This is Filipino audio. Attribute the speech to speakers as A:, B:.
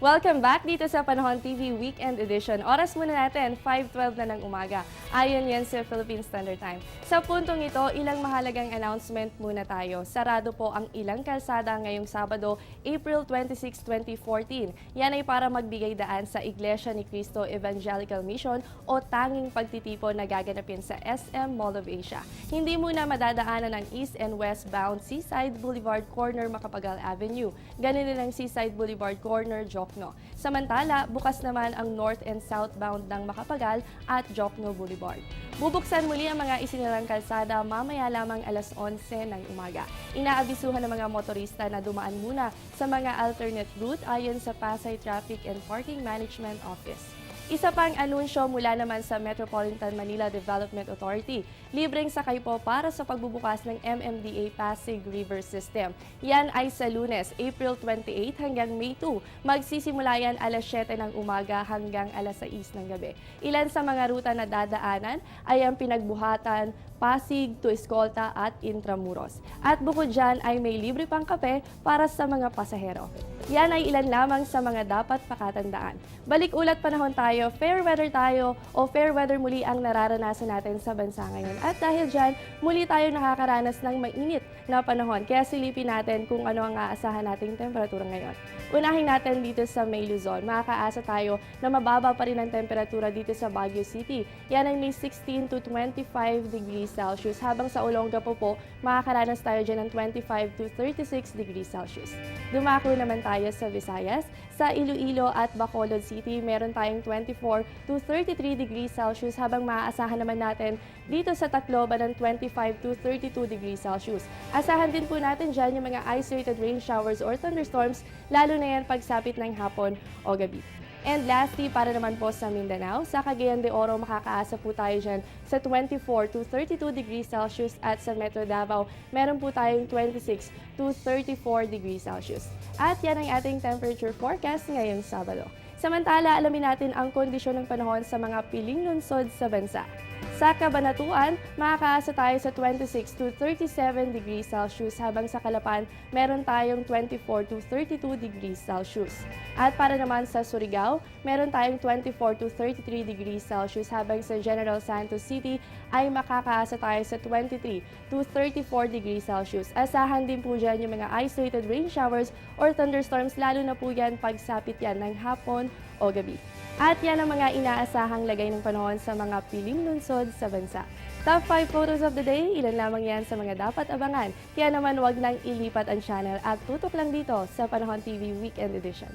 A: Welcome back dito sa Panahon TV Weekend Edition. Oras muna natin, 5:12 na ng umaga. Ayon yan sa Philippine Standard Time. Sa puntong ito, ilang mahalagang announcement muna tayo. Sarado po ang ilang kalsada ngayong Sabado, April 26, 2014. Yan ay para magbigay daan sa Iglesia ni Cristo Evangelical Mission o tanging pagtitipon na gaganapin sa SM Mall of Asia. Hindi muna madadaanan ang east and westbound Seaside Boulevard Corner Macapagal Avenue. Ganun din ang Seaside Boulevard Corner Jokno. Samantala, bukas naman ang north and southbound ng Macapagal at Jokno Boulevard. Bubuksan muli ang mga isinilang kalsada mamaya lamang alas 11 ng umaga. Inaabisuhan ng mga motorista na dumaan muna sa mga alternate route ayon sa Pasay Traffic and Parking Management Office. Isa pang anunsyo mula naman sa Metropolitan Manila Development Authority. Libreng sakay po para sa pagbubukas ng MMDA Pasig River System. Yan ay sa Lunes, April 28 hanggang May 2. Magsisimula yan alas 7 ng umaga hanggang alas 6 ng gabi. Ilan sa mga ruta na dadaanan ay ang Pinagbuhatan, Pasig to Escolta at Intramuros. At bukod dyan ay may libre pang kape para sa mga pasahero. Yan ay ilan lamang sa mga dapat pakatandaan. Balik ulat panahon tayo, fair weather tayo o fair weather muli ang nararanasan natin sa bansa ngayon. At dahil dyan, muli tayo nakakaranas ng mainit na panahon. Kaya silipin natin kung ano ang aasahan nating temperatura ngayon. Unahin natin dito sa May Luzon. Makakaasa tayo na mababa pa rin ang temperatura dito sa Baguio City. Yan ay may 16 to 25 degrees Celsius. Habang sa Olonga po, makakaranas tayo dyan ng 25 to 36 degrees Celsius. Dumako naman tayo sa Visayas. Sa Iloilo at Bacolod City, meron tayong 24 to 33 degrees Celsius. Habang maaasahan naman natin dito sa Tacloban ng 25 to 32 degrees Celsius. Asahan din po natin dyan yung mga isolated rain showers or thunderstorms, lalo na yan pagsapit ng hapon o gabi. And lastly, para naman po sa Mindanao, sa Cagayan de Oro makakaasa po tayo dyan sa 24 to 32 degrees Celsius at sa Metro Davao, meron po tayong 26 to 34 degrees Celsius. At yan ang ating temperature forecast ngayong Sabado. Samantala, alamin natin ang kondisyon ng panahon sa mga piling lungsod sa bansa. Sa Cabanatuan, makakaasa tayo sa 26 to 37 degrees Celsius habang sa Calapan, meron tayong 24 to 32 degrees Celsius. At para naman sa Surigao, meron tayong 24 to 33 degrees Celsius habang sa General Santos City ay makakaasa tayo sa 23 to 34 degrees Celsius. Asahan din po dyan yung mga isolated rain showers or thunderstorms, lalo na po yan pagsapit yan ng hapon o gabi. At yan ang mga inaasahang lagay ng panahon sa mga piling lungsod sa bansa. Top 5 photos of the day, ilan lamang yan sa mga dapat abangan. Kaya naman wag nang ilipat ang channel at tutok lang dito sa Panahon TV Weekend Edition.